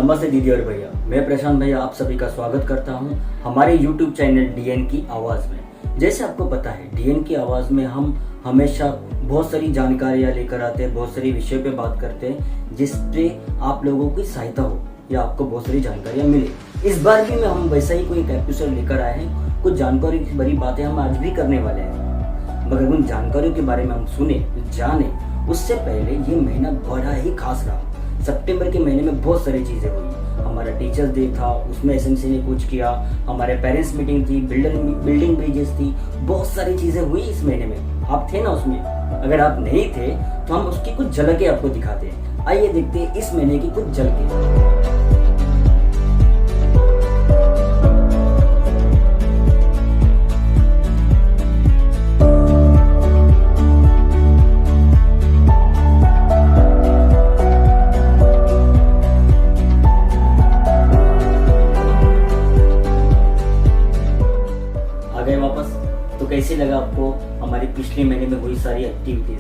नमस्ते दीदी और भैया, मैं प्रशांत भैया आप सभी का स्वागत करता हूं हमारे YouTube चैनल डीएन की आवाज़ में। जैसे आपको पता है, डीएन की आवाज़ में हम हमेशा बहुत सारी जानकारियां लेकर आते हैं, बहुत सारी विषयों पे बात करते हैं जिससे आप लोगों की सहायता हो या आपको बहुत सारी जानकारियां मिले। इस बार भी हम वैसा ही कोई एक एपिसोड लेकर आए हैं। कुछ जानकारी की बड़ी बातें हम आज भी करने वाले हैं, मगर उन जानकारियों के बारे में हम सुने जाने उससे पहले ये महीना बड़ा ही खास रहा। सितंबर के महीने में बहुत सारी चीज़ें हुई। हमारा टीचर्स डे था, उसमें एसएमसी ने कुछ किया, हमारे पेरेंट्स मीटिंग थी, बिल्डिंग ब्रिजेस थी, बहुत सारी चीज़ें हुई इस महीने में। आप थे ना उसमें? अगर आप नहीं थे तो हम उसकी कुछ झलकें आपको दिखाते हैं। आइए देखते हैं इस महीने की कुछ झलकें। वापस तो कैसे लगा आपको हमारी पिछले महीने में हुई सारी एक्टिविटीज?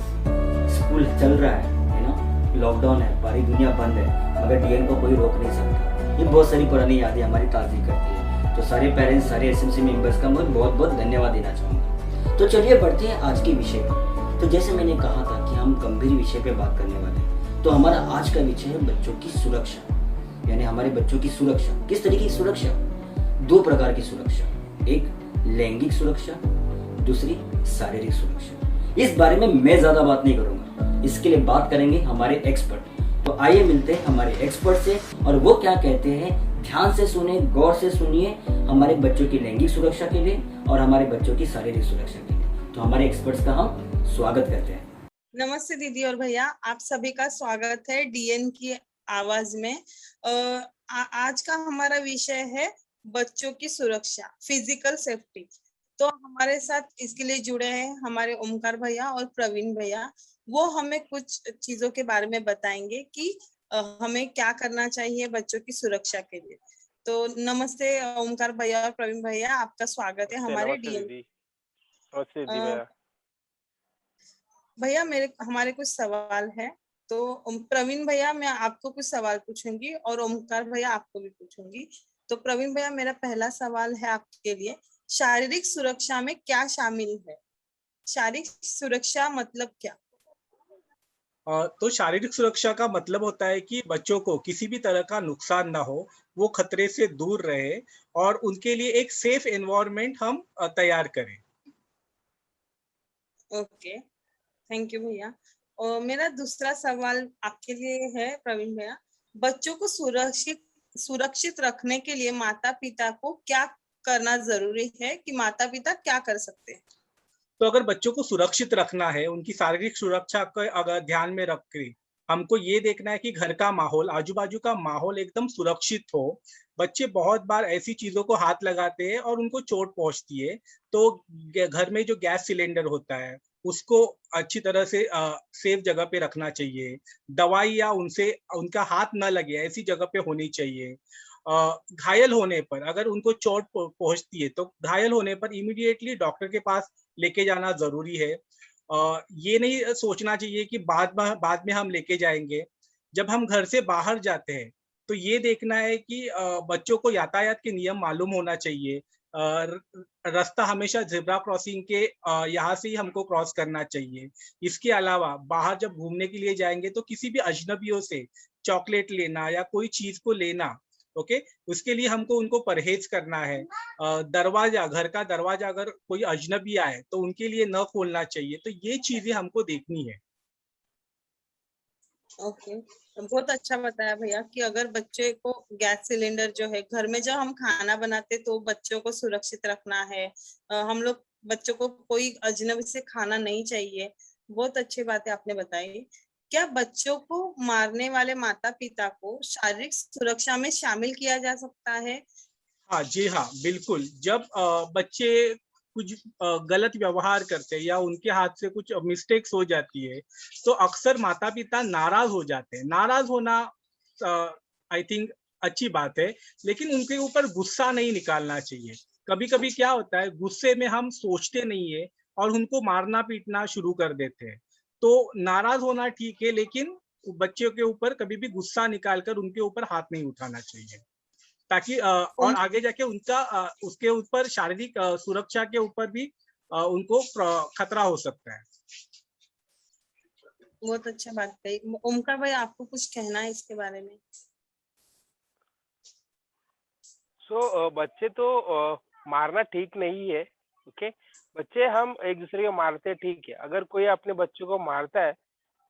स्कूल चल रहा है ना, लॉकडाउन है, सारी दुनिया बंद है, मगर डीएन को कोई रोक नहीं सकता। ये बहुत सारी पुरानी यादें हमारी ताज़ी करती है। तो सारे पेरेंट्स, सारे एसएमसी मेंबर्स का मैं बहुत बहुत धन्यवाद देना चाहूँगा। तो चलिए बढ़ते हैं आज के विषय पर। तो जैसे मैंने कहा था कि हम गंभीर विषय पे बात करने वाले हैं, तो हमारा आज का विषय है बच्चों की सुरक्षा, यानी हमारे बच्चों की सुरक्षा। किस तरीके की सुरक्षा? दो प्रकार की सुरक्षा, एक लैंगिक सुरक्षा, दूसरी शारीरिक सुरक्षा। इस बारे में मैं ज्यादा बात नहीं करूंगा, इसके लिए बात करेंगे हमारे एक्सपर्ट। तो आइए मिलते हैं हमारे एक्सपर्ट से और वो क्या कहते हैं। ध्यान से सुने, गौर से सुनिए, हमारे बच्चों की लैंगिक सुरक्षा के लिए और हमारे बच्चों की शारीरिक सुरक्षा के लिए। तो हमारे एक्सपर्ट्स का हम स्वागत करते हैं। नमस्ते दीदी और भैया, आप सभी का स्वागत है डीएन की आवाज में। आज का हमारा विषय है बच्चों की सुरक्षा, फिजिकल सेफ्टी। तो हमारे साथ इसके लिए जुड़े हैं हमारे ओमकार भैया और प्रवीण भैया। वो हमें कुछ चीजों के बारे में बताएंगे कि हमें क्या करना चाहिए बच्चों की सुरक्षा के लिए। तो नमस्ते ओमकार भैया और प्रवीण भैया, आपका स्वागत है हमारे डीएन। नमस्ते दीदी भैया। भैया हमारे कुछ सवाल है। तो प्रवीण भैया, मैं आपको कुछ सवाल पूछूंगी और ओमकार भैया आपको भी पूछूंगी। तो प्रवीण भैया, मेरा पहला सवाल है आपके लिए, शारीरिक सुरक्षा में क्या शामिल है? शारीरिक सुरक्षा मतलब क्या? तो शारीरिक सुरक्षा का मतलब होता है कि बच्चों को किसी भी तरह का नुकसान ना हो, वो खतरे से दूर रहे और उनके लिए एक सेफ एनवायरनमेंट हम तैयार करें। ओके, थैंक यू भैया। और मेरा दूसरा सवाल आपके लिए है प्रवीण भैया, बच्चों को सुरक्षित रखने के लिए माता पिता को क्या करना जरूरी है, कि माता पिता क्या कर सकते हैं? तो अगर बच्चों को सुरक्षित रखना है, उनकी शारीरिक सुरक्षा को अगर ध्यान में रख के हमको ये देखना है कि घर का माहौल, आजू बाजू का माहौल एकदम सुरक्षित हो। बच्चे बहुत बार ऐसी चीजों को हाथ लगाते हैं और उनको चोट पहुंचती है। तो घर में जो गैस सिलेंडर होता है उसको अच्छी तरह से सेफ जगह पे रखना चाहिए। दवाई या उनसे उनका हाथ न लगे ऐसी जगह पे होनी चाहिए। घायल होने पर, अगर उनको चोट पहुंचती है तो घायल होने पर इमीडिएटली डॉक्टर के पास लेके जाना जरूरी है। ये नहीं सोचना चाहिए कि बाद में हम लेके जाएंगे। जब हम घर से बाहर जाते हैं तो ये देखना है कि बच्चों को यातायात के नियम मालूम होना चाहिए। रास्ता हमेशा जेब्रा क्रॉसिंग के यहाँ से ही हमको क्रॉस करना चाहिए। इसके अलावा बाहर जब घूमने के लिए जाएंगे तो किसी भी अजनबियों से चॉकलेट लेना या कोई चीज को लेना, ओके, उसके लिए हमको उनको परहेज करना है। दरवाजा, घर का दरवाजा अगर कोई अजनबी आए तो उनके लिए न खोलना चाहिए। तो ये चीजें हमको देखनी है। ओके, बहुत अच्छा बताया भैया कि अगर बच्चे को गैस सिलेंडर जो है घर में, जब हम खाना बनाते तो बच्चों को सुरक्षित रखना है। हम लोग बच्चों को कोई अजनबी से खाना नहीं चाहिए। बहुत अच्छी बातें आपने बताई। क्या बच्चों को मारने वाले माता पिता को शारीरिक सुरक्षा में शामिल किया जा सकता है? हाँ जी, हाँ बिल्कुल। जब बच्चे कुछ गलत व्यवहार करते हैं या उनके हाथ से कुछ मिस्टेक्स हो जाती है तो अक्सर माता पिता नाराज हो जाते हैं। नाराज होना आई थिंक अच्छी बात है, लेकिन उनके ऊपर गुस्सा नहीं निकालना चाहिए। कभी कभी क्या होता है, गुस्से में हम सोचते नहीं है और उनको मारना पीटना शुरू कर देते हैं। तो नाराज होना ठीक है, लेकिन बच्चों के ऊपर कभी भी गुस्सा निकालकर उनके ऊपर हाथ नहीं उठाना चाहिए, ताकि और आगे जाके उनका उसके ऊपर शारीरिक सुरक्षा के ऊपर भी उनको खतरा हो सकता है। बहुत अच्छा बात कही। ओमकार भाई, आपको कुछ कहना है इसके बारे में? बच्चे तो मारना ठीक नहीं है। ओके, बच्चे हम एक दूसरे को मारते हैं, ठीक है। अगर कोई अपने बच्चों को मारता है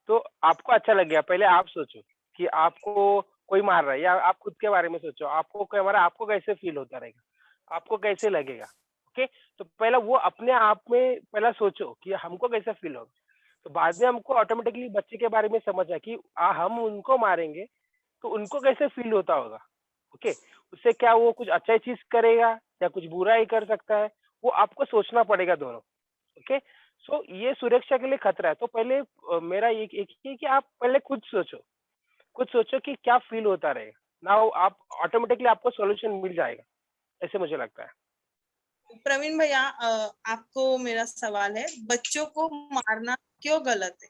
तो आपको अच्छा लगेगा। पहले आप सोचो कि आपको कोई मार रहा है, या आप खुद के बारे में सोचो, आपको क्या मारा, आपको कैसे फील होता रहेगा, आपको कैसे लगेगा। ओके, तो पहला वो अपने आप में पहला सोचो कि हमको कैसा फील होगा। तो बाद में हमको ऑटोमेटिकली बच्चे के बारे में समझ आए कि हम उनको मारेंगे तो उनको कैसे फील होता होगा। ओके, उससे क्या वो कुछ अच्छा ही चीज करेगा या कुछ बुरा ही कर सकता है, वो आपको सोचना पड़ेगा दोनों। ओके, सो ये सुरक्षा के लिए खतरा है। तो पहले मेरा एक एक ही है कि आप पहले खुद सोचो कि क्या फील होता रहेगा ना, आप ऑटोमेटिकली आपको सॉल्यूशन मिल जाएगा, ऐसे मुझे लगता है। प्रवीण भैया, आपको मेरा सवाल है, बच्चों को मारना क्यों गलत है?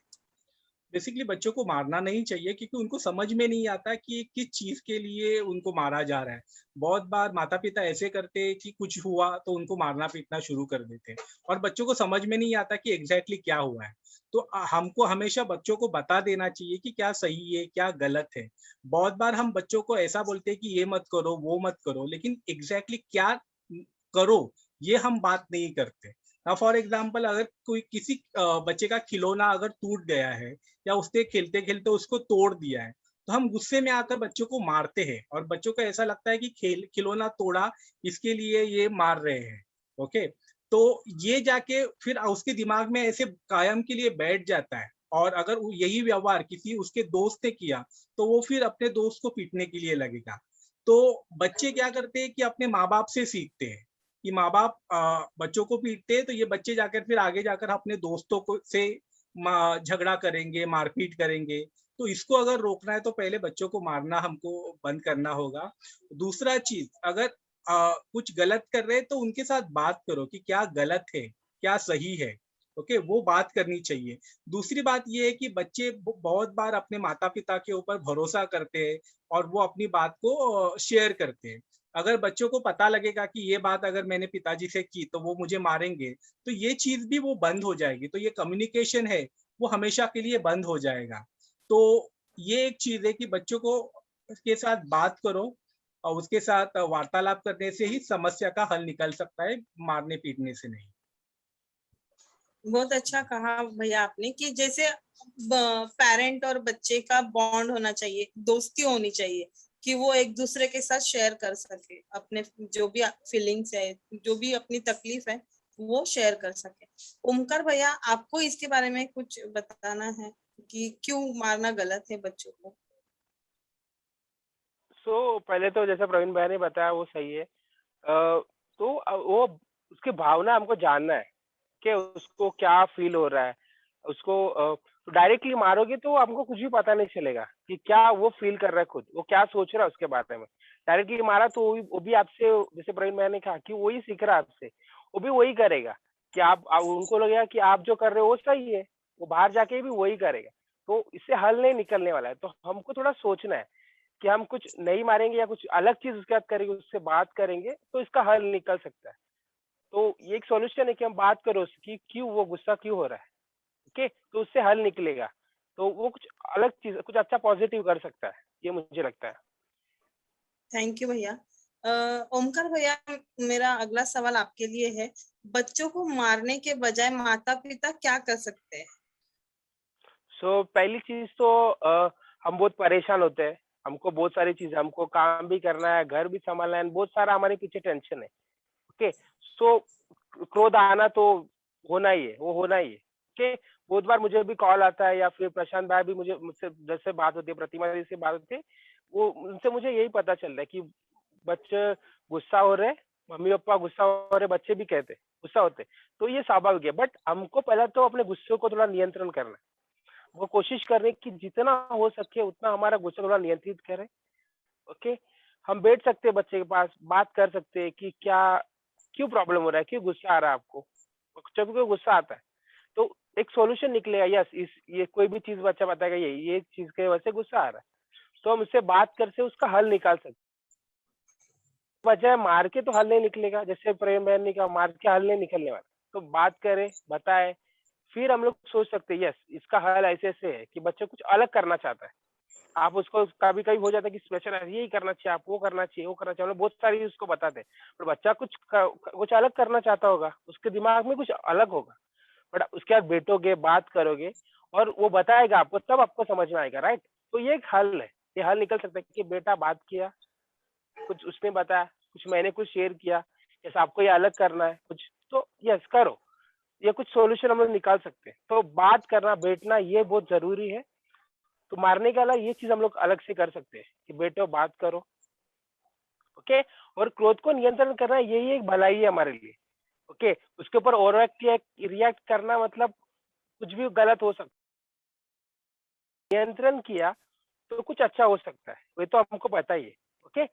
बेसिकली बच्चों को मारना नहीं चाहिए, क्योंकि उनको समझ में नहीं आता कि किस चीज के लिए उनको मारा जा रहा है। बहुत बार माता पिता ऐसे करते हैं कि कुछ हुआ तो उनको मारना पीटना शुरू कर देते हैं, और बच्चों को समझ में नहीं आता कि एग्जैक्टली क्या हुआ है। तो हमको हमेशा बच्चों को बता देना चाहिए कि क्या सही है क्या गलत है। बहुत बार हम बच्चों को ऐसा बोलते हैं कि ये मत करो वो मत करो, लेकिन एग्जैक्टली क्या करो ये हम बात नहीं करते। ना फॉर एग्जाम्पल, अगर कोई किसी बच्चे का खिलौना अगर टूट गया है या उससे खेलते खेलते उसको तोड़ दिया है, तो हम गुस्से में आकर बच्चों को मारते हैं, और बच्चों को ऐसा लगता है कि खिलौना तोड़ा इसके लिए ये मार रहे हैं। ओके, तो ये जाके फिर उसके दिमाग में ऐसे कायम के लिए बैठ जाता है, और अगर यही व्यवहार किसी उसके दोस्त ने किया तो वो फिर अपने दोस्त को पीटने के लिए लगेगा। तो बच्चे क्या करते हैं कि अपने माँ बाप से सीखते हैं कि माँ बाप बच्चों को पीटते हैं, तो ये बच्चे जाकर फिर आगे जाकर अपने दोस्तों को से झगड़ा करेंगे, मारपीट करेंगे। तो इसको अगर रोकना है तो पहले बच्चों को मारना हमको बंद करना होगा। दूसरा चीज, अगर कुछ गलत कर रहे हैं तो उनके साथ बात करो कि क्या गलत है क्या सही है। ओके, वो बात करनी चाहिए। दूसरी बात ये है कि बच्चे बहुत बार अपने माता पिता के ऊपर भरोसा करते हैं और वो अपनी बात को शेयर करते हैं। अगर बच्चों को पता लगेगा कि ये बात अगर मैंने पिताजी से की तो वो मुझे मारेंगे, तो ये चीज भी वो बंद हो जाएगी। तो ये कम्युनिकेशन है वो हमेशा के लिए बंद हो जाएगा। तो ये एक चीज है कि बच्चों को के साथ बात करो, और उसके साथ वार्तालाप करने से ही समस्या का हल निकल सकता है, मारने पीटने से नहीं। बहुत अच्छा कहा भैया आपने कि जैसे पेरेंट और बच्चे का बॉन्ड होना चाहिए, दोस्ती होनी चाहिए कि वो एक दूसरे के साथ शेयर कर सके अपने जो भी फीलिंग्स है, जो भी अपनी तकलीफ है वो शेयर कर सके। ओमकार भैया, आपको इसके बारे में कुछ बताना है कि क्यों मारना गलत है बच्चों को? पहले तो जैसा प्रवीण भाई ने बताया वो सही है। तो वो उसकी भावना हमको जानना है कि उसको क्या फील हो रहा है। उसको डायरेक्टली मारोगे तो हमको कुछ भी पता नहीं चलेगा कि क्या वो फील कर रहा है, खुद वो क्या सोच रहा है उसके बारे में। डायरेक्टली मारा तो वो भी आपसे, जैसे प्रवीण भाई ने कहा कि वही सीख रहा है आपसे, वो भी वही करेगा कि आप उनको लगेगा कि आप जो कर रहे हो वो सही है, वो बाहर जाके भी वही करेगा। तो इससे हल नहीं निकलने वाला है। तो हमको थोड़ा सोचना है कि हम कुछ नहीं मारेंगे या कुछ अलग चीज उसके साथ करेंगे, उससे बात करेंगे तो इसका हल निकल सकता है। तो ये एक सॉल्यूशन है कि हम बात करो उसकी, क्यों वो गुस्सा क्यों हो रहा है। ओके, तो उससे हल निकलेगा। तो वो कुछ अलग चीज, कुछ अच्छा पॉजिटिव कर सकता है, ये मुझे लगता है। थैंक यू भैया। ओमकार भैया, मेरा अगला सवाल आपके लिए है, बच्चों को मारने के बजाय माता पिता क्या कर सकते हैं? पहली चीज तो हम बहुत परेशान होते हैं। हमको बहुत सारी चीज, हमको काम भी करना है, घर भी संभालना है, बहुत सारा हमारे पीछे टेंशन है। ओके, सो क्रोध आना तो होना ही है, वो होना ही है। ओके, बहुत बार मुझे भी कॉल आता है, या फिर प्रशांत भाई भी मुझसे जैसे बात होती है, प्रतिमा जी से बात होती है, वो उनसे मुझे यही पता चल रहा है कि बच्चे गुस्सा हो रहे, मम्मी पापा गुस्सा हो रहे, बच्चे भी कहते गुस्सा होते। तो ये स्वाभाविक है, बट हमको पहले तो अपने गुस्से को थोड़ा नियंत्रण करना है। वो कोशिश कर रहे कि जितना हो सके उतना हमारा गुस्सा थोड़ा नियंत्रित करें। ओके, हम बैठ सकते हैं बच्चे के पास, बात कर सकते हैं कि क्या, क्यों प्रॉब्लम हो रहा है, क्यों गुस्सा आ रहा है आपको, जब कोई गुस्सा आता है तो एक सॉल्यूशन निकलेगा। यस, इस ये कोई भी चीज बच्चा बताएगा ये चीज की वजह से गुस्सा आ रहा है, तो हम उससे बात कर से उसका हल निकाल सकते। बजाय मार के तो हल नहीं निकलेगा, जैसे प्रेम बहन ने कहा मार के हल नहीं निकलने वाला, तो बात करे बताए, फिर हम लोग सोच सकते हैं यस इसका हल ऐसे ऐसे है कि बच्चा कुछ अलग करना चाहता है। आप उसको कभी कभी हो जाता है कि स्पेशल यही करना चाहिए, आप वो करना चाहिए वो करना चाहिए, हम लोग बहुत सारी उसको बताते हैं, पर बच्चा कुछ अलग करना चाहता होगा, उसके दिमाग में कुछ अलग होगा। बट उसके बाद बैठोगे बात करोगे और वो बताएगा आपको, तब आपको समझ में आएगा, राइट। तो ये एक हल है, ये हल निकल सकता है कि बेटा बात किया, कुछ उसने बताया, कुछ मैंने कुछ शेयर किया, जैसे आपको ये अलग करना है कुछ, तो यस करो, ये कुछ सॉल्यूशन हम लोग निकाल सकते हैं। तो बात करना बैठना ये बहुत जरूरी है। तो मारने के अलावा ये चीज हम लोग अलग से कर सकते हैं कि बैठो बात करो, ओके। और क्रोध को नियंत्रण करना यही एक भलाई है हमारे लिए, ओके। उसके ऊपर ओवर रिएक्ट करना मतलब कुछ भी गलत हो सकता है। नियंत्रण किया तो कुछ अच्छा हो सकता है, ये तो हमको पता ही है, ओके।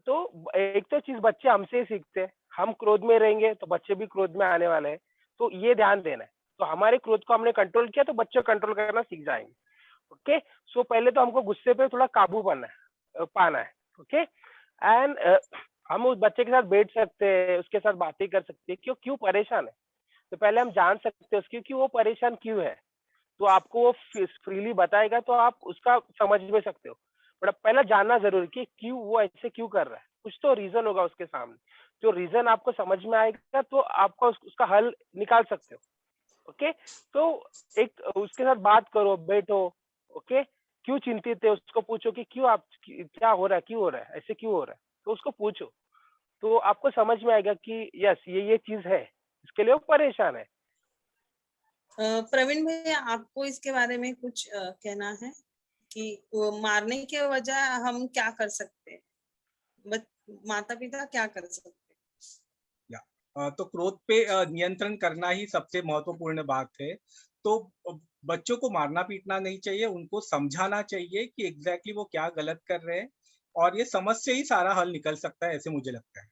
तो एक तो चीज बच्चे हमसे ही सीखते हैं, हम क्रोध में रहेंगे तो बच्चे भी क्रोध में आने वाले हैं, तो ये ध्यान देना है। तो हमारे क्रोध को हमने कंट्रोल किया तो बच्चे कंट्रोल करना सीख जाएंगे, ओके। सो पहले तो हमको गुस्से पे थोड़ा काबू पाना है, ओके। एंड हम उस बच्चे के साथ बैठ सकते हैं, उसके साथ बातें कर सकते हैं, क्यों परेशान है, तो पहले हम जान सकते हैं उसकी कि वो परेशान क्यों है। तो आपको वो फ्रीली बताएगा तो आप उसका समझ भी सकते हो, बट पहले जानना जरूरी कि क्यों वो ऐसे क्यों कर रहा है, कुछ तो रीजन होगा उसके सामने। जो रीजन आपको समझ में आएगा तो आपको उसका हल निकाल सकते हो, ओके। तो एक उसके साथ बात करो, बैठो, ओके। क्यों चिंतित है उसको पूछो कि क्यों आप क्या हो रहा है, क्यों हो रहा है, ऐसे क्यों हो रहा है, तो उसको पूछो। तो आपको समझ में आएगा कि यस ये चीज है, इसके लिए वो परेशान है। प्रवीण भैया, आपको इसके बारे में कुछ कहना है कि वो मारने के वजह हम क्या कर सकते हैं, माता पिता क्या कर सकते हैं? तो क्रोध पे नियंत्रण करना ही सबसे महत्वपूर्ण बात है। तो बच्चों को मारना पीटना नहीं चाहिए, उनको समझाना चाहिए कि एग्जैक्टली वो क्या गलत कर रहे हैं, और ये समझ से ही सारा हल निकल सकता है, ऐसे मुझे लगता है।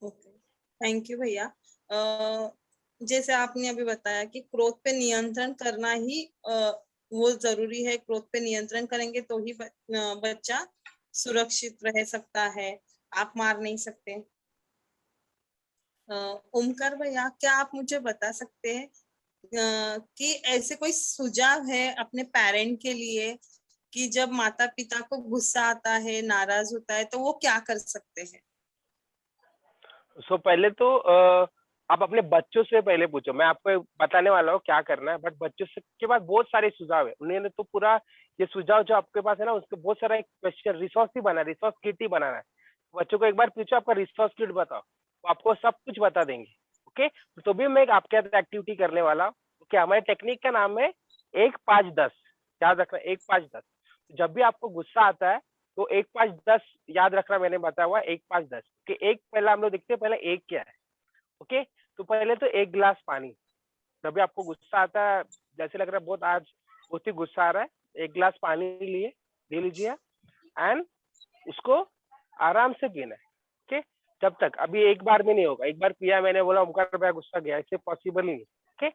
ओके, थैंक यू भैया। जैसे आपने अभी बताया कि क्रोध पे नियंत्रण करना ही वो जरूरी है, क्रोध पे नियंत्रण करेंगे तो ही बच्चा सुरक्षित रह सकता है, आप मार नहीं सकते। ओमकार भैया, क्या आप मुझे बता सकते हैं कि ऐसे कोई सुझाव है अपने पेरेंट के लिए कि जब माता पिता को गुस्सा आता है, नाराज होता है, तो वो क्या कर सकते हैं? सो पहले तो आप अपने बच्चों से पहले पूछो, मैं आपको बताने वाला हूँ क्या करना है, बट बच्चों से के बाद बहुत सारे सुझाव है, उन्होंने तो पूरा ये सुझाव जो आपके पास है ना उसके बहुत सारा एक क्वेश्चन रिसोर्स ही बना, रिसोर्स किट ही बनाना है। बच्चों को एक बार पूछो आपका रिसोर्स किट बताओ, वो आपको सब कुछ बता देंगे, ओके। तो भी मैं एक आपके साथ एक्टिविटी करने वाला हूँ, ओके। हमारे टेक्निक का नाम है 1-5-10, याद रखना 1-5-10। जब भी आपको गुस्सा आता है तो 1-5-10 याद रखना, मैंने बताया हुआ 1-5-10 कि एक पहला हम लोग देखते हैं, पहले एक क्या है, ओके। तो पहले तो 1 गिलास पानी, जब भी आपको गुस्सा आता है, जैसे लग रहा है बहुत आज बहुत ही गुस्सा आ रहा है, 1 गिलास पानी ले लीजिए एंड उसको आराम से पीना है, ओके। जब तक अभी एक बार में नहीं होगा, एक बार पिया मैंने बोला ओमकार भैया गुस्सा गया, इससे पॉसिबल ही नहीं, ओके।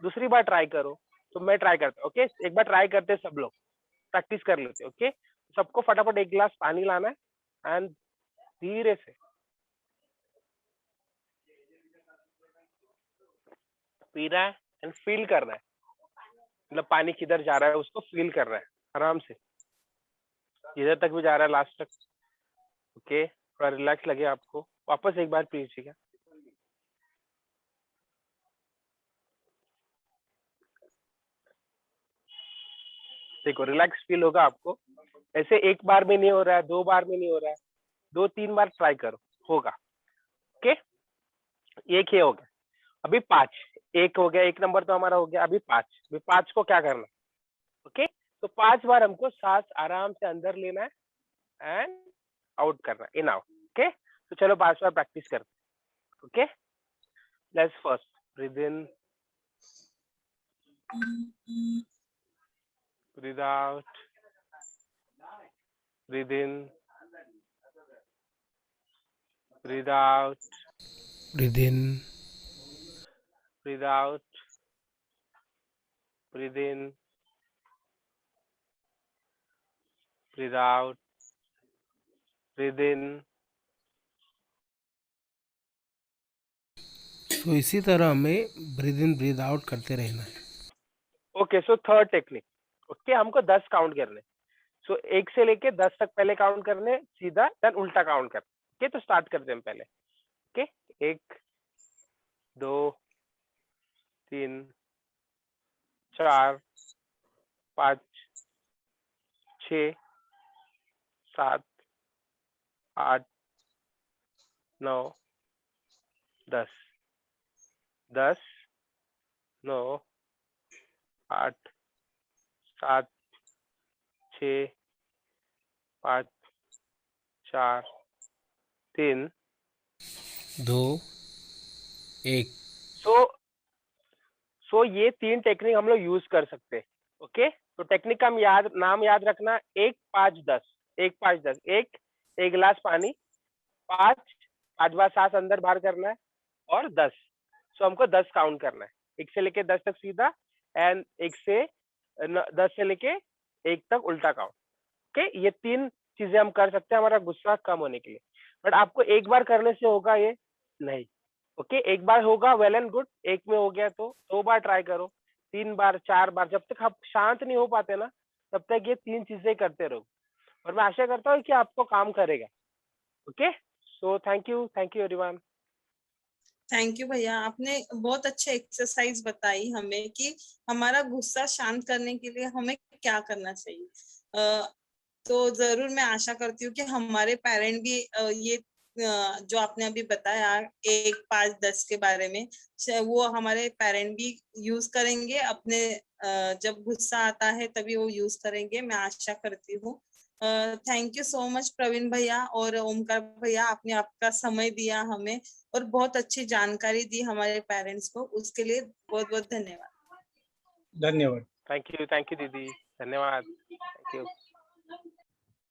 दूसरी बार ट्राई करो, तो मैं ट्राई करता हूँ, ओके। एक बार ट्राई करते सब लोग, प्रैक्टिस कर लेते, ओके। सबको फटाफट 1 गिलास पानी लाना है एंड धीरे से पी रहा है एंड फील कर रहा है, मतलब पानी किधर जा रहा है उसको फील कर रहा है आराम से, इधर तक भी जा रहा है लास्ट तक, ओके। थोड़ा रिलैक्स लगे आपको, वापस एक बार पीजिएगा। देखो रिलैक्स फील होगा आपको, ऐसे एक बार में नहीं हो रहा है, 2 बार में नहीं हो रहा है, 2-3 बार ट्राई करो, होगा, ओके। एक ही हो गया, अभी 5, एक हो गया, 1 नंबर तो हमारा हो गया, अभी 5, अभी 5 को क्या करना, ओके। तो 5 बार हमको सांस आराम से अंदर लेना है एंड आउट करना, इन आउट, ओके। तो चलो 5 बार प्रैक्टिस करते हैं, okay. Let's first breathe in, breathe out, breathe in, breathe out, Breathe in, breathe out, breathe in, breathe out, breathe in. तो इसी तरह हमें ब्रीद इन ब्रीद आउट करते रहना है। Okay, so third technique. Okay, हमको 10 काउंट करने। सो 1 से लेके 10 तक पहले काउंट करने, सीधा देन उल्टा काउंट करना। ओके, तो स्टार्ट करते हैं पहले। ओके, 1 2 3 4 5 6 7 8 9 10 10 9 8 7 6 5 4 3 2 1। सो ये 3 टेक्निक हम लोग यूज कर सकते हैं। ओके, तो टेक्निक का नाम याद रखना, 1 5 10 1 5 10। एक गिलास पानी, 5 बार सांस अंदर बाहर करना है, और 10। सो हमको 10 काउंट करना है, 1 से लेके 10 तक सीधा, एंड 10 से लेके 1 तक उल्टा काउंट। ओके, ये 3 चीजें हम कर सकते हैं हमारा गुस्सा कम होने के लिए। बट आपको एक बार करने से होगा ये नहीं। ओके, एक बार होगा वेल एंड गुड, एक में हो गया तो 2 बार ट्राई करो, 3 बार 4 बार, जब तक आप शांत नहीं हो पाते ना, तब तक ये 3 चीजें करते रहो, और मैं आशा करता हूँ कि आपको काम करेगा। Okay, so thank you everyone. Thank you भैया, आपने बहुत अच्छे एक्सरसाइज बताई हमें कि हमारा गुस्सा शांत करने के लिए हमें क्या करना चाहिए। तो जरूर मैं आशा करती हूँ कि हमारे पेरेंट भी ये जो आपने अभी बताया 1 5 10 के बारे में, वो हमारे पेरेंट भी यूज करेंगे अपने, जब गुस्सा आता है तभी वो यूज करेंगे, मैं आशा करती हूँ। Thank you so much Praveen भैया और ओमकार भैया, आपने आपका समय दिया हमें और बहुत अच्छी जानकारी दी हमारे पेरेंट्स को, उसके लिए बहुत बहुत धन्यवाद। धन्यवाद। थैंक यू दीदी, धन्यवाद, थैंक यू।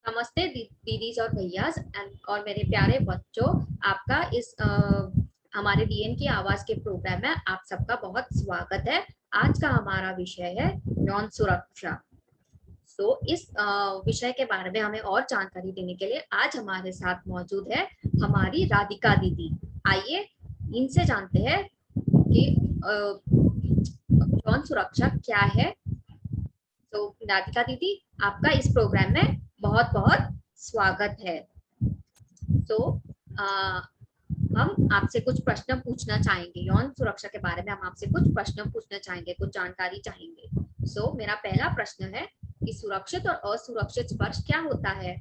नमस्ते दीदीज और भैयाज और मेरे प्यारे बच्चों, आपका इस हमारे डीएन की आवाज के प्रोग्राम में आप सबका बहुत स्वागत है। आज का हमारा विषय है यौन सुरक्षा। तो इस विषय के बारे में हमें और जानकारी देने के लिए आज हमारे साथ मौजूद है हमारी राधिका दीदी। आइए इनसे जानते हैं कि यौन सुरक्षा क्या है। तो राधिका दीदी, आपका इस प्रोग्राम में बहुत बहुत स्वागत है। तो हम आपसे कुछ प्रश्न पूछना चाहेंगे, यौन सुरक्षा के बारे में हम आपसे कुछ प्रश्न पूछना चाहेंगे, कुछ जानकारी चाहेंगे। सो मेरा पहला प्रश्न है कि सुरक्षित और असुरक्षित स्पर्श क्या होता है?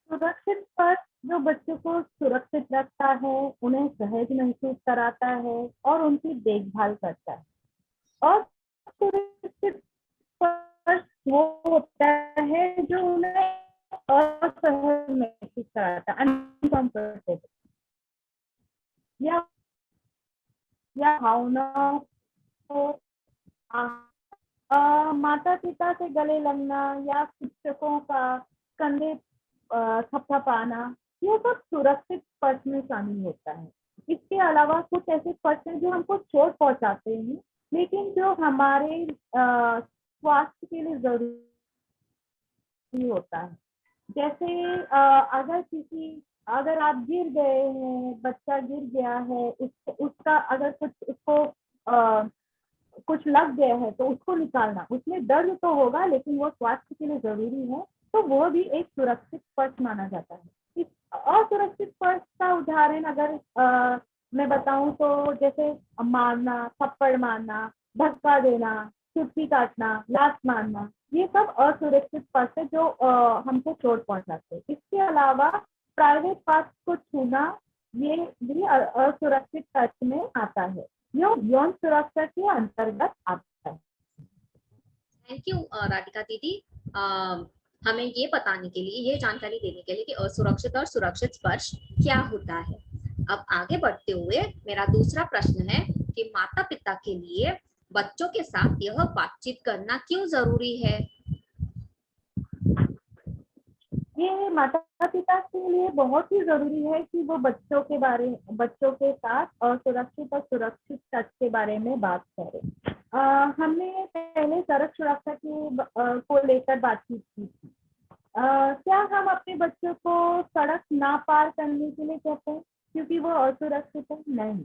सुरक्षित स्पर्श जो बच्चों को सुरक्षित रखता है, उन्हें सहज महसूस कराता है और उनकी देखभाल करता है। और सुरक्षित स्पर्श वो होता है जो उन्हें असहज महसूस कराता है, अनकंफर्टेबल, या भावनाओं को माता पिता से गले लगना या शिक्षकों का कंधे थपथपाना, ये सब सुरक्षित स्पर्श में शामिल होता है। इसके अलावा कुछ ऐसे स्पर्श हैं जो हमको चोट पहुंचाते हैं, लेकिन जो हमारे स्वास्थ्य के लिए जरूरी होता है। जैसे अगर आप गिर गए हैं, बच्चा गिर गया है, उसका अगर उसको कुछ लग गया है तो उसको निकालना, उसमें दर्द तो होगा लेकिन वो स्वास्थ्य के लिए जरूरी है, तो वो भी एक सुरक्षित स्पर्श माना जाता है। इस असुरक्षित स्पर्श का उदाहरण अगर मैं बताऊं तो जैसे मारना, थप्पड़ मारना, धक्का देना, चुटकी काटना, लात मारना, ये सब असुरक्षित स्पर्श है जो हमको चोट पहुंचाते हैं। इसके अलावा प्राइवेट पार्ट को छूना, ये भी असुरक्षित टच में आता है, जो यौन सुरक्षा के अंतर्गत आता है। थैंक यू राधिका दीदी, हमें ये बताने के लिए, ये जानकारी देने के लिए कि असुरक्षित और सुरक्षित स्पर्श क्या होता है। अब आगे बढ़ते हुए मेरा दूसरा प्रश्न है कि माता पिता के लिए बच्चों के साथ यह बातचीत करना क्यों जरूरी है? ये माता पिता के लिए बहुत ही जरूरी है कि वो बच्चों के साथ असुरक्षित और सुरक्षित टच के बारे में बात करें। हमने पहले सड़क सुरक्षा को लेकर बातचीत की थी। क्या हम अपने बच्चों को सड़क ना पार करने के लिए कहते हैं क्योंकि वो असुरक्षित है? नहीं,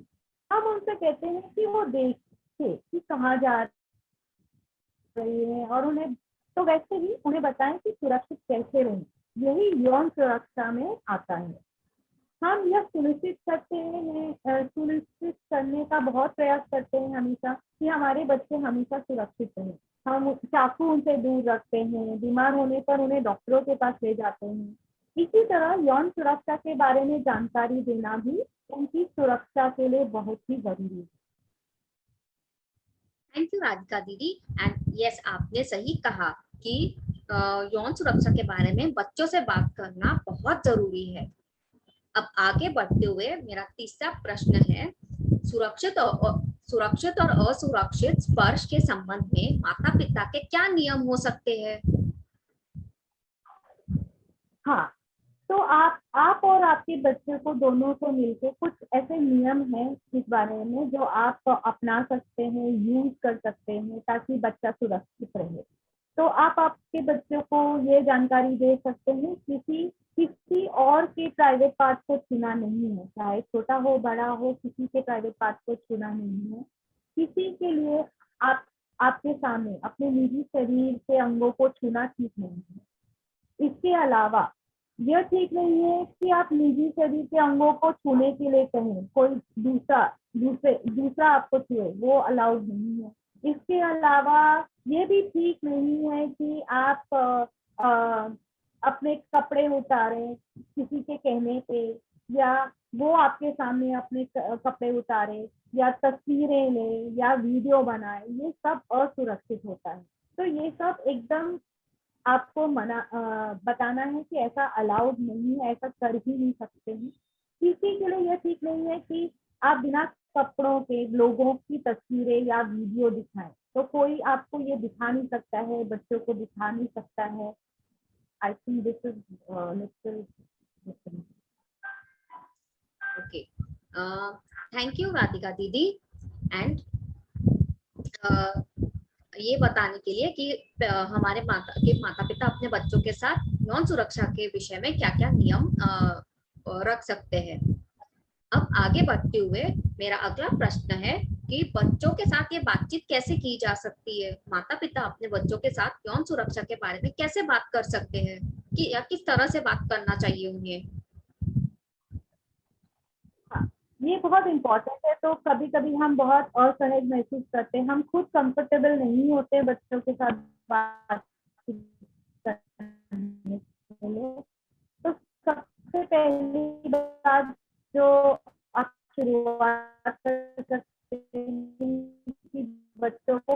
हम उनसे कहते हैं कि वो देखे कि कहाँ जा रही है और उन्हें तो वैसे ही उन्हें बताएं कि सुरक्षित कैसे रहें। यही यौन सुरक्षा में आता है। हम यह सुनिश्चित करने का बहुत प्रयास करते हैं हमेशा कि हमारे बच्चे हमेशा सुरक्षित रहें। हम चाकू उनसे दूर रखते हैं, बीमार होने पर उन्हें डॉक्टरों के पास ले जाते हैं। इसी तरह यौन सुरक्षा के बारे में जानकारी देना भी उनकी सुरक्षा के लिए बहुत ही जरूरी है। थैंक यू राधिका दीदी। एंड यस, आपने सही कहा कि यौन सुरक्षा के बारे में बच्चों से बात करना बहुत जरूरी है। अब आगे बढ़ते हुए मेरा तीसरा प्रश्न है, सुरक्षित और असुरक्षित स्पर्श के संबंध में माता पिता के क्या नियम हो सकते हैं? हाँ, तो आप और आपके बच्चे को दोनों को मिलकर कुछ ऐसे नियम हैं इस बारे में जो आप अपना सकते हैं, यूज कर सकते हैं ताकि बच्चा सुरक्षित रहे। तो आप आपके बच्चों को ये जानकारी दे सकते हैं, किसी और के प्राइवेट पार्ट को छूना नहीं है, चाहे छोटा हो बड़ा हो, किसी के प्राइवेट पार्ट को छूना नहीं है। किसी के लिए आपके सामने अपने निजी शरीर के अंगों को छूना ठीक नहीं है। इसके अलावा यह ठीक नहीं है कि आप निजी शरीर के अंगों को छूने के लिए कहें, कोई दूसरा आपको छुए, वो अलाउड नहीं है। इसके अलावा ये भी ठीक नहीं है कि आप अपने कपड़े उतारें किसी के कहने पे, या वो आपके सामने अपने कपड़े उतारे, या तस्वीरें लें या वीडियो बनाए। ये सब असुरक्षित होता है। तो ये सब एकदम आपको बताना है कि ऐसा अलाउड नहीं है, ऐसा कर ही नहीं सकते हैं। किसी के लिए यह ठीक नहीं है कि आप बिना कपड़ों के लोगों की तस्वीरें या वीडियो दिखाएं। तो कोई आपको ये दिखा नहीं सकता है, बच्चों को दिखा नहीं सकता है। I think this is little different. Okay, thank you Radhika दीदी। एंड ये बताने के लिए कि हमारे माता पिता अपने बच्चों के साथ यौन सुरक्षा के विषय में क्या क्या नियम रख सकते हैं। अब आगे बढ़ते हुए मेरा अगला प्रश्न है कि बच्चों के साथ ये बातचीत कैसे की जा सकती है? माता पिता अपने बच्चों के साथ यौन सुरक्षा के बारे में कैसे बात कर सकते हैं, कि या किस तरह से बात करना चाहिए उन्हें? ये बहुत इम्पोर्टेंट है। तो कभी कभी हम बहुत असहज महसूस करते हैं, हम खुद कंफर्टेबल नहीं होते बच्चों के साथ बातचीत करने के लिए। तो सबसे पहली बात जो आप शुरुआत कर सकते हैं कि बच्चों को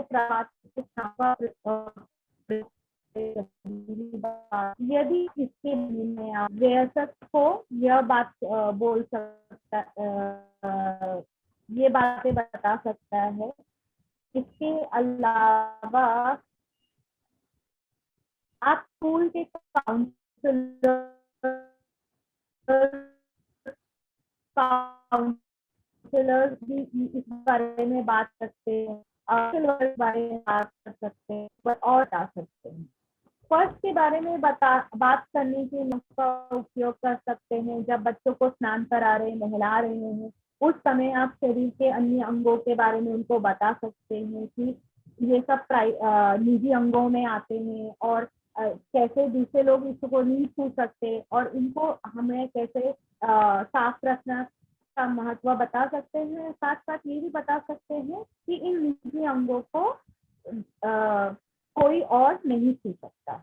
यदि इसके में आप वयस्क को यह बात बोल सकता, ये बातें बता सकता है। इसके अलावा आप स्कूल के काउंसलर भी इस बारे में बात करते हैं, काउंसलर बारे में बात कर सकते हैं और बता सकते हैं। फर्स्ट के बारे में बात करने के लिए का उपयोग कर सकते हैं। जब बच्चों को स्नान करा रहे, नहला रहे हैं, उस समय आप शरीर के अन्य अंगों के बारे में उनको बता सकते हैं कि ये सब निजी अंगों में आते हैं और कैसे दूसरे लोग इसको नहीं छू सकते, और इनको हमें कैसे साफ रखना का महत्व बता सकते हैं। साथ साथ ये भी बता सकते हैं कि इन निजी अंगों को कोई और नहीं छू सकता।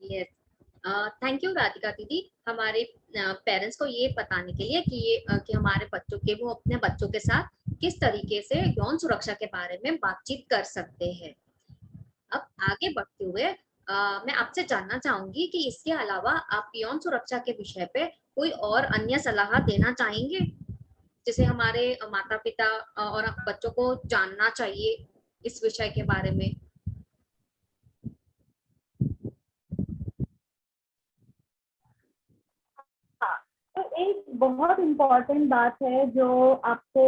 यस, थैंक यू राधिका दीदी, हमारे पेरेंट्स को ये बताने के लिए कि हमारे बच्चों के वो अपने बच्चों के साथ किस तरीके से यौन सुरक्षा के बारे में बातचीत कर सकते हैं। अब आगे बढ़ते हुए मैं आपसे जानना चाहूंगी कि इसके अलावा आप यौन सुरक्षा के विषय पे कोई और अन्य सलाह देना चाहेंगे जिसे हमारे माता पिता और बच्चों को जानना चाहिए इस विषय के बारे में? एक बहुत इम्पोर्टेंट बात है जो आपको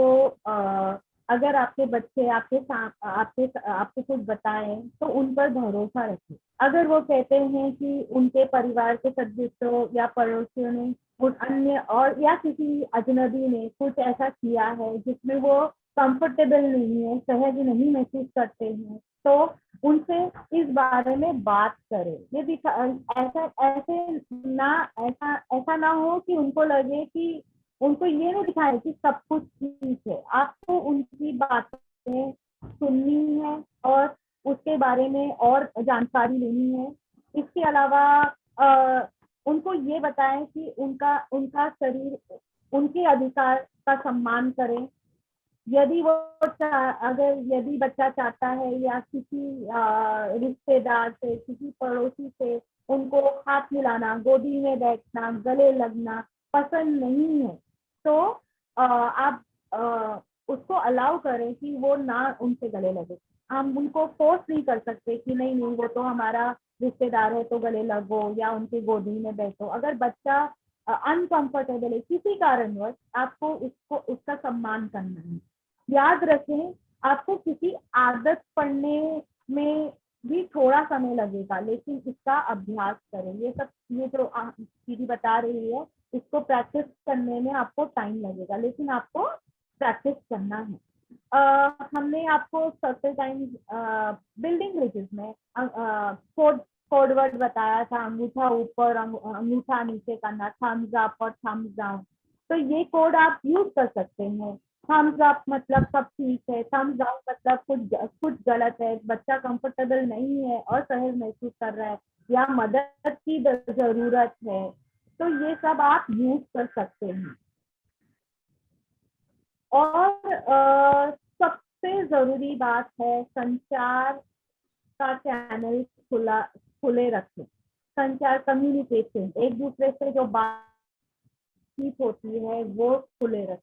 अगर आपके बच्चे आपको कुछ बताएं तो उन पर भरोसा रखें। अगर वो कहते हैं कि उनके परिवार के सदस्यों या पड़ोसियों ने कुछ अन्य और या किसी अजनबी ने कुछ ऐसा किया है जिसमें वो कंफर्टेबल नहीं है, सहज नहीं महसूस करते हैं, तो उनसे इस बारे में बात करें। यदि ऐसा ना हो कि उनको लगे कि उनको ये नहीं दिखाए कि सब कुछ ठीक है। आपको उनकी बातें सुननी है और उसके बारे में और जानकारी लेनी है। इसके अलावा उनको ये बताएं कि उनका शरीर, उनके अधिकार का सम्मान करें। यदि बच्चा चाहता है या किसी रिश्तेदार से, किसी पड़ोसी से उनको हाथ मिलाना, गोदी में बैठना, गले लगना पसंद नहीं है, तो आप उसको अलाउ करें कि वो ना उनसे गले लगे। हम उनको फोर्स नहीं कर सकते कि नहीं वो तो हमारा रिश्तेदार है तो गले लगो या उनकी गोदी में बैठो। अगर बच्चा अनकंफर्टेबल है किसी कारणवश, आपको उसका सम्मान करना है। याद रखें, आपको किसी आदत पड़ने में भी थोड़ा समय लगेगा, लेकिन इसका अभ्यास करें। ये जो दीदी बता रही है, इसको प्रैक्टिस करने में आपको टाइम लगेगा, लेकिन आपको प्रैक्टिस करना है। हमने आपको सर्कल टाइम्स बिल्डिंग ब्रिजेस में कोड वर्ड बताया था, अंगूठा ऊपर अंगूठा नीचे करना, थम्स अप और थम्स डाउन। तो ये कोड आप यूज कर सकते हैं। थम्स अप मतलब सब ठीक है, थम्स डाउन मतलब कुछ गलत है, बच्चा कंफर्टेबल नहीं है और सहज महसूस कर रहा है या मदद की जरूरत है, तो ये सब आप यूज कर सकते हैं। और सबसे जरूरी बात है, संचार का चैनल खुले रखें। संचार, कम्युनिकेशन, एक दूसरे से जो बातचीत होती है वो खुले रखें।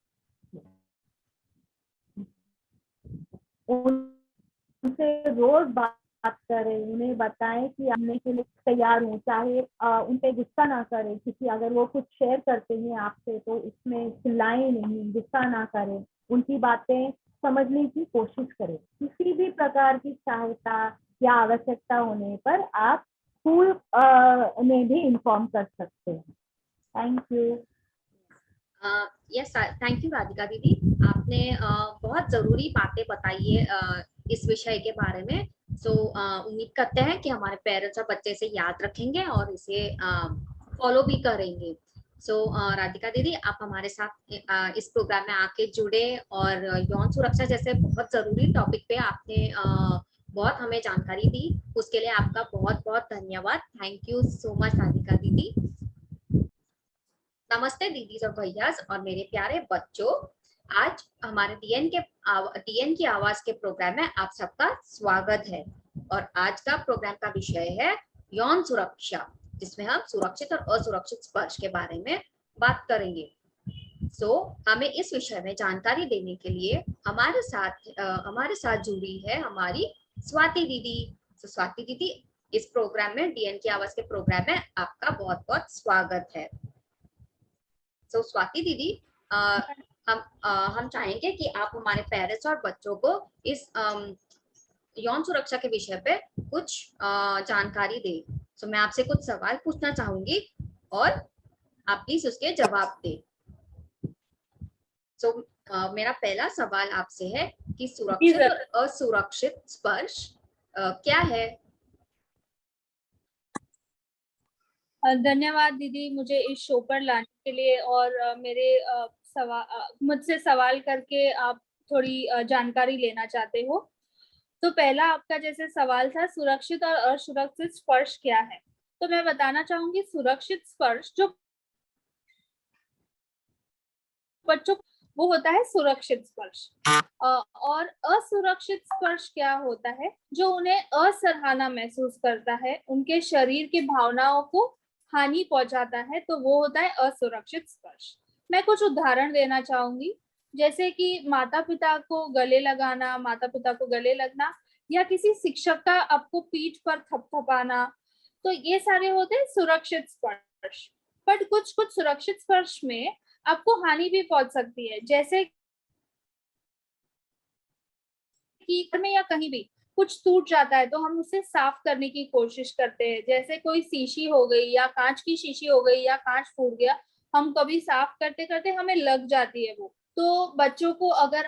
उनसे रोज बात करें, उन्हें बताएं कि आने के लिए तैयार हूँ, चाहे उन पे गुस्सा ना करें। क्योंकि अगर वो कुछ शेयर करते हैं आपसे तो उसमें चिल्लाएं नहीं, गुस्सा ना करें, उनकी बातें समझने की कोशिश करें। किसी भी प्रकार की सहायता या आवश्यकता होने पर आप स्कूल में भी इन्फॉर्म कर सकते हैं। Thank you. Yes, thank you Radhika दीदी। आपने बहुत जरूरी बातें बताई है इस विषय के बारे में। सो उम्मीद करते हैं कि हमारे पेरेंट्स और बच्चे से याद रखेंगे और इसे फॉलो भी करेंगे। सो राधिका दीदी, आप हमारे साथ इस प्रोग्राम में आके जुड़े और यौन सुरक्षा जैसे बहुत जरूरी टॉपिक पे आपने बहुत हमें जानकारी दी, उसके लिए आपका बहुत बहुत धन्यवाद। Thank you so much Radhika दीदी। नमस्ते दीदी और भैया और मेरे प्यारे बच्चों, आज हमारे डीएन की आवाज के प्रोग्राम में आप सबका स्वागत है। और आज का प्रोग्राम का विषय है यौन सुरक्षा, जिसमें हम सुरक्षित और असुरक्षित स्पर्श के बारे में बात करेंगे। हमें इस विषय में जानकारी देने के लिए हमारे साथ जुड़ी है हमारी स्वाति दीदी। स्वाति दीदी, इस प्रोग्राम में डीएन की आवाज के प्रोग्राम में आपका बहुत बहुत स्वागत है। स्वाति दीदी, हम चाहेंगे कि आप हमारे पेरेंट्स और बच्चों को इस यौन सुरक्षा के विषय पे कुछ जानकारी दें। मैं आपसे कुछ सवाल पूछना चाहूंगी और आप प्लीज उसके जवाब दें। मेरा पहला सवाल आपसे है कि सुरक्षित और असुरक्षित स्पर्श क्या है? धन्यवाद दीदी, मुझे इस शो पर लाने के लिए और मुझसे सवाल करके आप थोड़ी जानकारी लेना चाहते हो। तो पहला आपका जैसे सवाल था, सुरक्षित और असुरक्षित स्पर्श क्या है, तो मैं बताना चाहूंगी सुरक्षित स्पर्श जो बच्चों वो होता है सुरक्षित स्पर्श। और असुरक्षित स्पर्श क्या होता है, जो उन्हें असराहना महसूस करता है, उनके शरीर की भावनाओं को हानि पहुंचाता है, तो वो होता है असुरक्षित स्पर्श। मैं कुछ उदाहरण देना चाहूंगी, जैसे कि माता पिता को गले लगाना, माता पिता को गले लगना, या किसी शिक्षक का आपको पीठ पर थपथपाना, तो ये सारे होते हैं सुरक्षित स्पर्श। बट कुछ कुछ सुरक्षित स्पर्श में आपको हानि भी पहुंच सकती है, जैसे कि घर में या कहीं भी कुछ टूट जाता है तो हम उसे साफ करने की कोशिश करते हैं, जैसे कोई शीशी हो गई या कांच की शीशी हो गई या कांच फूट गया, हम कभी साफ करते करते हमें लग जाती है वो। तो बच्चों को अगर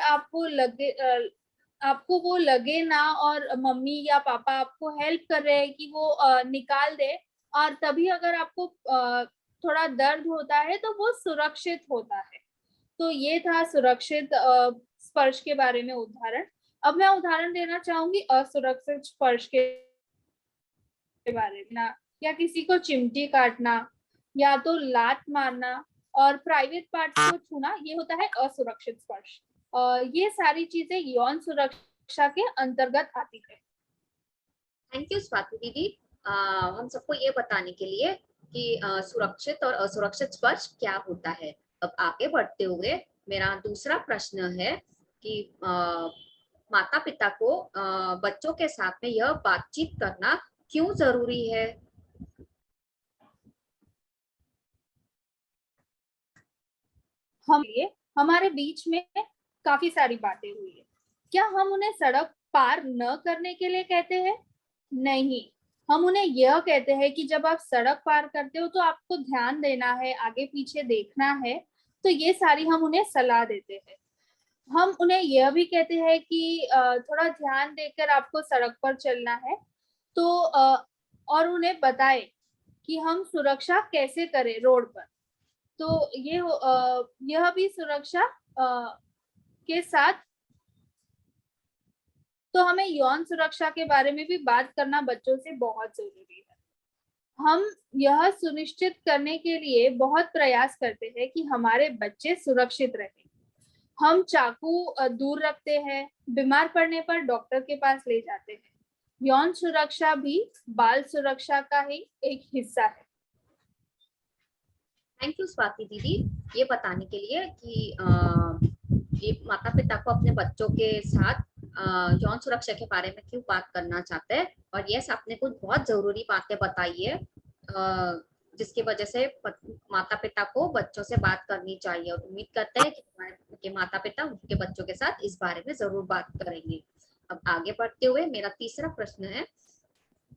आपको वो लगे ना और मम्मी या पापा आपको हेल्प कर रहे हैं कि वो निकाल दे, और तभी अगर आपको थोड़ा दर्द होता है तो वो सुरक्षित होता है। तो ये था सुरक्षित स्पर्श के बारे में उदाहरण। अब मैं उदाहरण देना चाहूंगी असुरक्षित स्पर्श के बारे में ना, या किसी को चिमटी काटना या तो लात मारना और प्राइवेट पार्ट्स को छूना, ये होता है असुरक्षित स्पर्श। ये सारी चीजें यौन सुरक्षा के अंतर्गत आती है। थैंक यू स्वाति दीदी, हम सबको ये बताने के लिए कि सुरक्षित और असुरक्षित स्पर्श क्या होता है। अब आगे बढ़ते हुए मेरा दूसरा प्रश्न है कि माता पिता को बच्चों के साथ में यह बातचीत करना क्यों जरूरी है? हमारे बीच में काफी सारी बातें हुई है। क्या हम उन्हें सड़क पार न करने के लिए कहते हैं? नहीं, हम उन्हें यह कहते हैं कि जब आप सड़क पार करते हो तो आपको ध्यान देना है, आगे पीछे देखना है। तो ये सारी हम उन्हें सलाह देते हैं। हम उन्हें यह भी कहते हैं कि थोड़ा ध्यान देकर आपको सड़क पर चलना है। तो और उन्हें बताए कि हम सुरक्षा कैसे करें रोड पर। तो यह भी सुरक्षा के साथ, तो हमें यौन सुरक्षा के बारे में भी बात करना बच्चों से बहुत जरूरी है। हम यह सुनिश्चित करने के लिए बहुत प्रयास करते हैं कि हमारे बच्चे सुरक्षित रहें। हम चाकू दूर रखते हैं, बीमार पड़ने पर डॉक्टर के पास ले जाते हैं। यौन सुरक्षा भी बाल सुरक्षा का ही एक हिस्सा है। थैंक यू स्वाति दीदी, ये बताने के लिए कि ये माता पिता को अपने बच्चों के साथ यौन सुरक्षा के बारे में क्यों बात करना चाहते हैं। और यस, आपने कुछ बहुत जरूरी बातें बताई है जिसकी वजह से माता पिता को बच्चों से बात करनी चाहिए, और उम्मीद करते हैं कि माता पिता उनके बच्चों के साथ इस बारे में जरूर बात करेंगे। अब आगे बढ़ते हुए मेरा तीसरा प्रश्न है,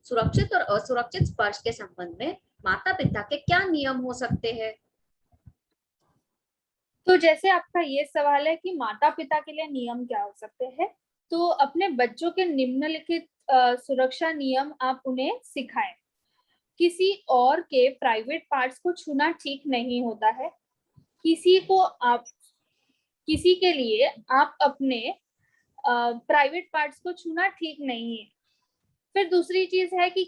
सुरक्षित और असुरक्षित स्पर्श के संबंध में माता पिता के क्या नियम हो सकते हैं? तो जैसे आपका ये सवाल है कि माता पिता के लिए नियम क्या हो सकते हैं, तो अपने बच्चों के निम्नलिखित सुरक्षा नियम आप उन्हें सिखाएं। किसी और के प्राइवेट पार्ट्स को छूना ठीक नहीं होता है। किसी के लिए आप अपने प्राइवेट पार्ट्स को छूना ठीक नहीं है। फिर दूसरी चीज है कि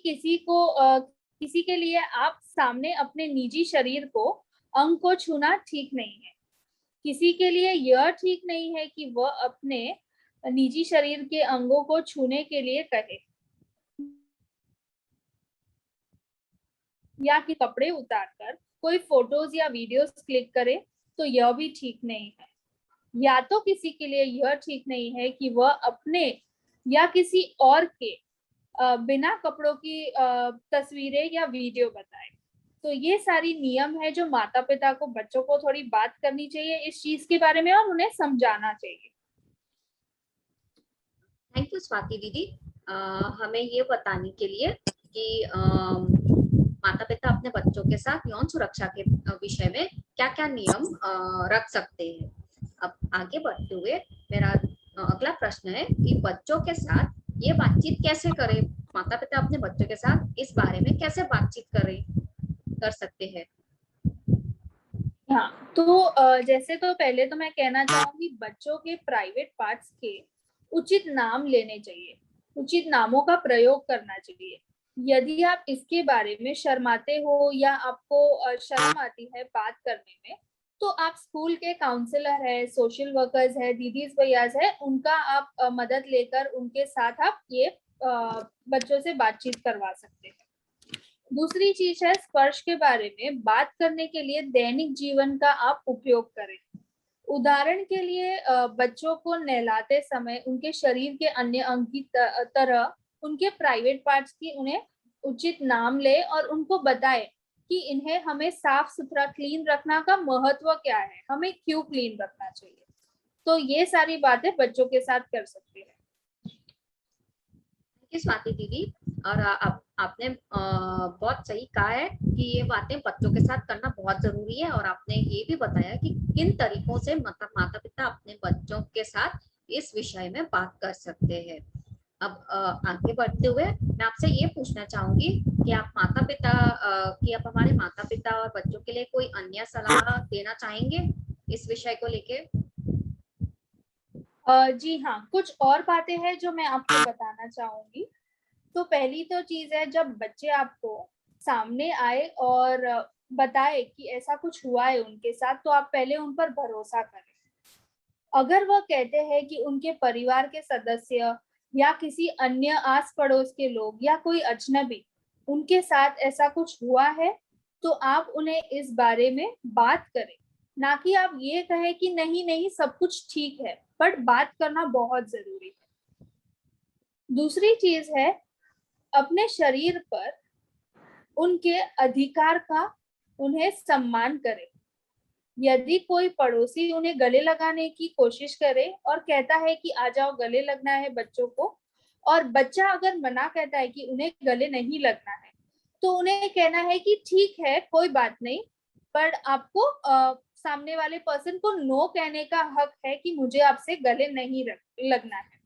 किसी के लिए आप सामने अपने निजी शरीर को, अंग को छूना ठीक नहीं है। किसी के लिए यह ठीक नहीं है कि वह अपने निजी शरीर के अंगों को छूने के लिए कहे, या कि कपड़े उतारकर कोई फोटोज या वीडियोस क्लिक करे, तो यह भी ठीक नहीं है। या तो किसी के लिए यह ठीक नहीं है कि वह अपने या किसी और के बिना कपड़ों की तस्वीरें या वीडियो बताए। तो ये सारी नियम है जो माता पिता को बच्चों को थोड़ी बात करनी चाहिए इस चीज के बारे में, और उन्हें समझाना चाहिए। थैंक यू स्वाति दीदी, हमें ये बताने के लिए कि माता पिता अपने बच्चों के साथ यौन सुरक्षा के विषय में क्या क्या नियम रख सकते हैं। अब आगे बढ़ते हुए मेरा अगला प्रश्न है कि बच्चों के साथ ये बातचीत कैसे करें। माता पिता अपने बच्चों के साथ इस बारे में कैसे बातचीत कर सकते हैं? हाँ, तो जैसे तो पहले तो मैं कहना चाहूंगी, बच्चों के प्राइवेट पार्ट्स के उचित नाम लेने चाहिए, उचित नामों का प्रयोग करना चाहिए। यदि आप इसके बारे में शर्माते हो या आपको शर्म आती है बात करने में, तो आप स्कूल के काउंसलर है, सोशल वर्कर्स है, दीदीज भैयाज है, उनका आप मदद लेकर उनके साथ आप ये बच्चों से बातचीत करवा सकते हैं। दूसरी चीज है, स्पर्श के बारे में बात करने के लिए दैनिक जीवन का आप उपयोग करें। उदाहरण के लिए बच्चों को नहलाते समय उनके शरीर के अन्य अंग की तरह उनके प्राइवेट पार्ट्स की उन्हें उचित नाम ले और उनको बताए कि इन्हें हमें साफ सुथरा क्लीन रखना का महत्व क्या है, हमें क्यों क्लीन रखना चाहिए। तो ये सारी बातें बच्चों के साथ कर सकते हैं। स्वाति दीदी, और आपने बहुत सही कहा है कि ये बातें बच्चों के साथ करना बहुत जरूरी है, और आपने ये भी बताया कि किन तरीकों से माता पिता अपने बच्चों के साथ इस विषय में बात कर सकते हैं। अब आगे बढ़ते हुए मैं आपसे ये पूछना चाहूंगी कि आप हमारे माता पिता और बच्चों के लिए कोई अन्य सलाह देना चाहेंगे इस विषय को लेके? जी हाँ, कुछ और बातें हैं जो मैं आपको बताना चाहूंगी। तो पहली तो चीज है, जब बच्चे आपको सामने आए और बताए कि ऐसा कुछ हुआ है उनके साथ, तो आप पहले उन पर भरोसा करें। अगर वह कहते हैं कि उनके परिवार के सदस्य या किसी अन्य आस पड़ोस के लोग या कोई अजनबी उनके साथ ऐसा कुछ हुआ है, तो आप उन्हें इस बारे में बात करें, ना कि आप ये कहें कि नहीं नहीं सब कुछ ठीक है, बट बात करना बहुत जरूरी है। दूसरी चीज है, अपने शरीर पर उनके अधिकार का उन्हें सम्मान करें। यदि कोई पड़ोसी उन्हें गले लगाने की कोशिश करे और कहता है कि आ जाओ गले लगना है बच्चों को, और बच्चा अगर मना कहता है कि उन्हें गले नहीं लगना है, तो उन्हें कहना है कि ठीक है कोई बात नहीं, पर आपको सामने वाले पर्सन को नो कहने का हक है कि मुझे आपसे गले नहीं लगना है।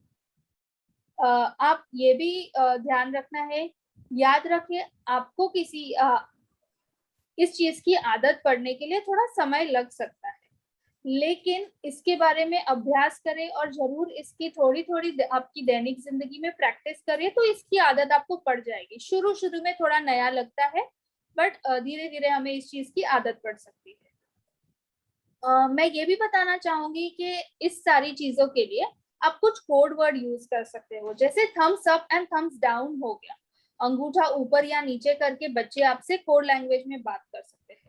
आप ये भी ध्यान रखना है, याद रखें आपको किसी इस चीज की आदत पड़ने के लिए थोड़ा समय लग सकता है, लेकिन इसके बारे में अभ्यास करें और जरूर इसकी थोड़ी थोड़ी आपकी दैनिक जिंदगी में प्रैक्टिस करें, तो इसकी आदत आपको पड़ जाएगी। शुरू शुरू में थोड़ा नया लगता है, बट धीरे धीरे हमें इस चीज की आदत पड़ सकती है। मैं ये भी बताना चाहूंगी कि इस सारी चीजों के लिए आप कुछ कोड वर्ड यूज कर सकते हो, जैसे thumbs up and thumbs down हो गया। अंगूठा ऊपर या नीचे करके बच्चे आपसे कोड लैंग्वेज में बात कर सकते हैं।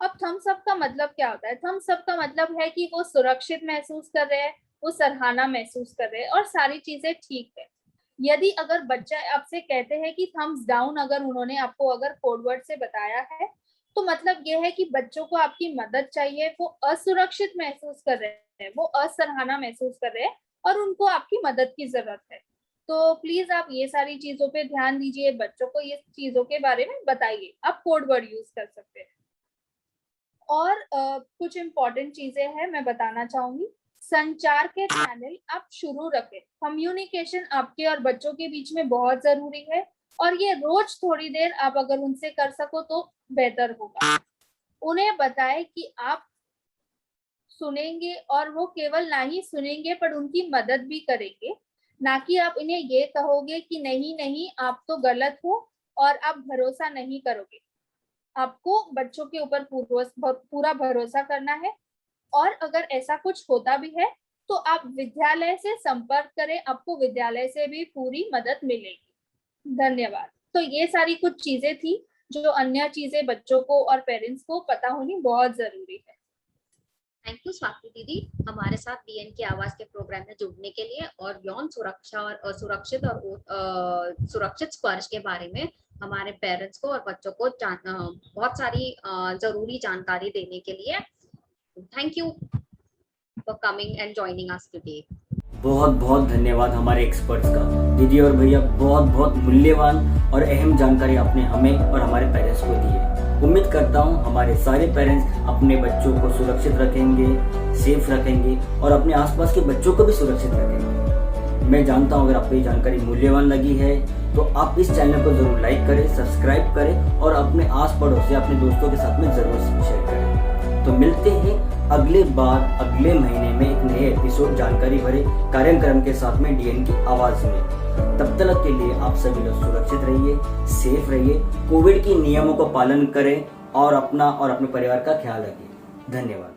अब थम्स अप का मतलब क्या होता है? थम्स अप का मतलब है कि वो सुरक्षित महसूस कर रहे हैं, वो सराहना महसूस कर रहे हैं और सारी चीजें ठीक है। यदि अगर बच्चा आपसे कहते हैं कि थम्स डाउन, अगर उन्होंने आपको अगर कोड वर्ड से बताया है, तो मतलब ये है कि बच्चों को आपकी मदद चाहिए, वो असुरक्षित महसूस कर रहे हैं, वो असराहना महसूस कर रहे हैं और उनको आपकी मदद की जरूरत है। तो प्लीज आप ये सारी चीजों पे ध्यान दीजिए, बच्चों को ये चीजों के बारे में बताइए। आप कोड वर्ड यूज कर सकते हैं। और कुछ इम्पोर्टेंट चीजें हैं मैं बताना चाहूंगी। संचार के चैनल आप शुरू रखें। कम्युनिकेशन आपके और बच्चों के बीच में बहुत जरूरी है, और ये रोज थोड़ी देर आप अगर उनसे कर सको तो बेहतर होगा। उन्हें बताएं कि आप सुनेंगे, और वो केवल ना ही सुनेंगे पर उनकी मदद भी करेंगे, ना कि आप इन्हें ये कहोगे कि नहीं नहीं आप तो गलत हो और आप भरोसा नहीं करोगे। आपको बच्चों के ऊपर पूरा भरोसा करना है, और अगर ऐसा कुछ होता भी है तो आप विद्यालय से संपर्क करें, आपको विद्यालय से भी पूरी मदद मिलेगी। धन्यवाद। तो ये सारी कुछ चीजें थी जो अन्य चीजें बच्चों को और पेरेंट्स को पता होनी बहुत जरूरी है। थैंक यू स्वाति दीदी, हमारे साथ डीएन की आवाज के प्रोग्राम में जुड़ने के लिए और यौन सुरक्षा और असुरक्षित और सुरक्षित स्पर्श के बारे में हमारे पेरेंट्स को और बच्चों को बहुत सारी जरूरी जानकारी देने के लिए। Thank you for coming and joining us today. बहुत बहुत धन्यवाद हमारे एक्सपर्ट्स का। दीदी और भैया बहुत बहुत मूल्यवान और अहम जानकारी आपने हमें और हमारे पेरेंट्स को दी है। उम्मीद करता हूँ हमारे सारे पेरेंट्स अपने बच्चों को सुरक्षित रखेंगे, सेफ रखेंगे और अपने आसपास के बच्चों को भी सुरक्षित रखेंगे। मैं जानता हूँ अगर आपको ये जानकारी मूल्यवान लगी है तो आप इस चैनल को जरूर लाइक करें, सब्सक्राइब करें और अपने आस पड़ोस से अपने दोस्तों के साथ में जरूर शेयर करें। तो मिलते हैं अगले बार अगले महीने में एक नए एपिसोड जानकारी भरे कार्यक्रम के साथ में डीएन की आवाज में। तब तक के लिए आप सभी लोग सुरक्षित रहिए, सेफ रहिए, कोविड की नियमों को पालन करें और अपना और अपने परिवार का ख्याल रखिए। धन्यवाद।